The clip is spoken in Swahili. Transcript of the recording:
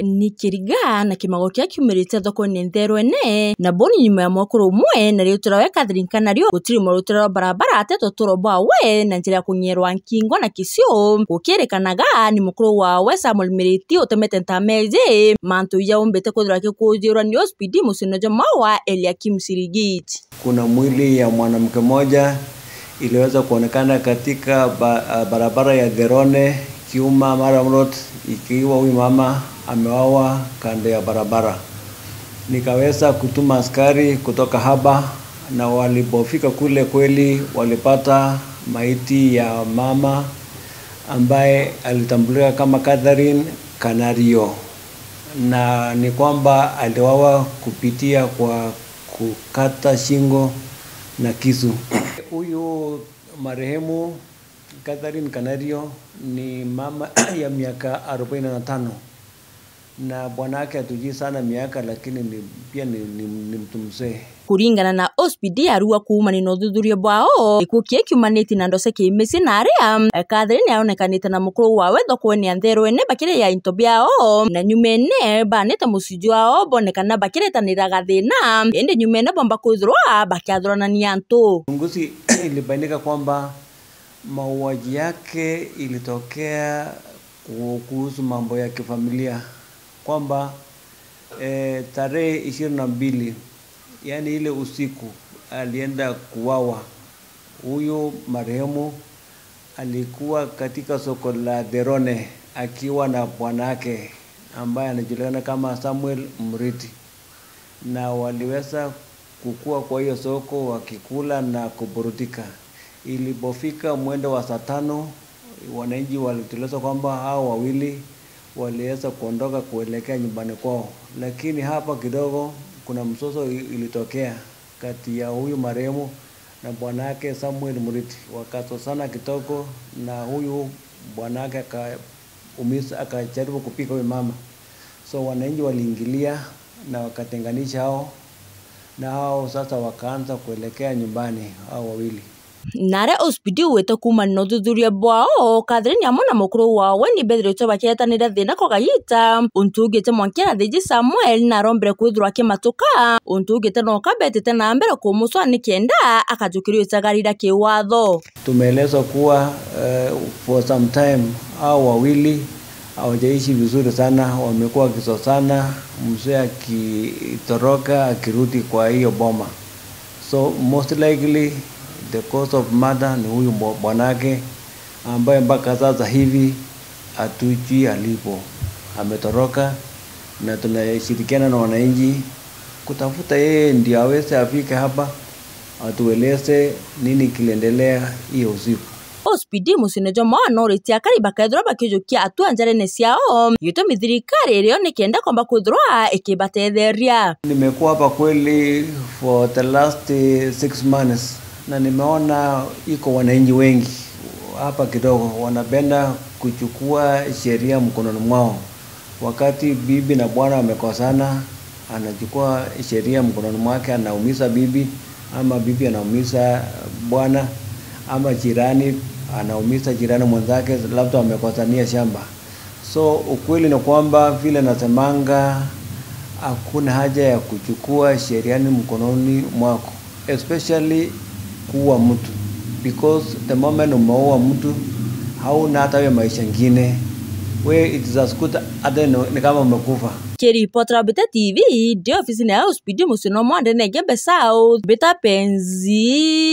Nikiriga na kimago kia kiumirite thoko ni Ntherwene na boni nyuma ya mwakuru umwe na riutira we Catherine Kanario gutiri murutira barabara ateto turoba we na njira kunyerwa nkingo na kisio gukirikanaga ni mukuru wawe Samuel Miriti utemete ntameje mantu ya umbete kuthira kikujirwa ni hospitali musinojo mawa Eliakim Sirigiti. Kuna mwili ya mwanamke mmoja iliweza kuonekana katika barabara ya Therone Kiuma Maram Road, ikiwa huyu mama amewawa kando ya barabara. Nikaweza kutuma askari kutoka haba, na walipofika kule kweli walipata maiti ya mama ambaye alitambulika kama Catherine Kanario, na ni kwamba aliwawa kupitia kwa kukata shingo na kisu. Huyu marehemu Catherine Kanario ni mama ya miaka 45 na bwanake hatujui sana miaka, lakini pia ni mtu mzee. Kuringana na hospitali arua kuuma ni nothuthuria bwao ikukie kiumaniti na ndose kimisi na aria Catherine aonekanite na mukuru wawe thoko-ini ya Ntherwene bakire ya into biao na nyumene banete musiju wao bonekana bakiretanira gathina ende nyumene bomba kuthurwa bakiathurania antu. Uchunguzi ilibainika kwamba mauaji yake ilitokea kuhusu mambo ya kifamilia, kwamba tarehe 22 yani ile usiku alienda kuwawa. Huyu marehemu alikuwa katika soko la Therone akiwa na bwanake ambaye anajulikana kama Samuel Miriti, na waliweza kukua kwa hiyo soko wakikula na kuburudika. Ilipofika mwendo wa saa 5, wananchi walitueleza kwamba hao wawili waliweza kuondoka kuelekea nyumbani kwao, lakini hapa kidogo kuna msoso ilitokea kati ya huyu marehemu na bwanake Samuel Miriti. Wakasosana kidogo na huyu bwanake akajaribu kupika huyu mama, so wananchi waliingilia na wakatenganisha hao, na hao sasa wakaanza kuelekea nyumbani hao wawili. Nare hospitali wete kuma no thuthuria bwao Catherine amona mukuru wawe ni bethire to bakietanira thina ko gayita untugite mwankira thiji Samuel na rombere kwithurwa kimatuka untugite no kabetete na mbere kumuswa ni kenda akajukirio itagarira kiwatho. Tumeelezwa kuwa for some time hao wawili hawajaishi vizuri sana, wamekuwa kisosana, mzee akitoroka akirudi kwa hiyo boma, so most likely the cause of murder ni huyu bwanake ambaye mpaka sasa hivi hatujui alipo, ametoroka, na tunashirikiana na wananchi kutafuta yeye ndio aweze afike hapa atueleze nini kiliendelea hiyo usiku. Hospitali musinojo mwana oritia kari bakaithura bakijukia atua njarene ciao yutumi thirikari irio ni kenda kwamba kuthurwa ikibatetheria. Nimekuwa hapa kweli for the last 6 months, na nimeona iko wananchi wengi hapa kidogo wanapenda kuchukua sheria mkononi mwao. Wakati bibi na bwana wamekosana, anachukua sheria mkononi mwake, anaumiza bibi, ama bibi anaumiza bwana, ama jirani anaumiza jirani mwenzake, labda wamekosania shamba. So ukweli ni kwamba vile nasemanga, hakuna haja ya kuchukua sheria mkononi mwako, especially kuua mtu, because the moment umeua mtu hauna hata wewe maisha ngine, we it is as good ni kama umekufa. Kiripotera Beta TV ndio ofisi ya hospitali musino mwande nege besao Beta Penzila.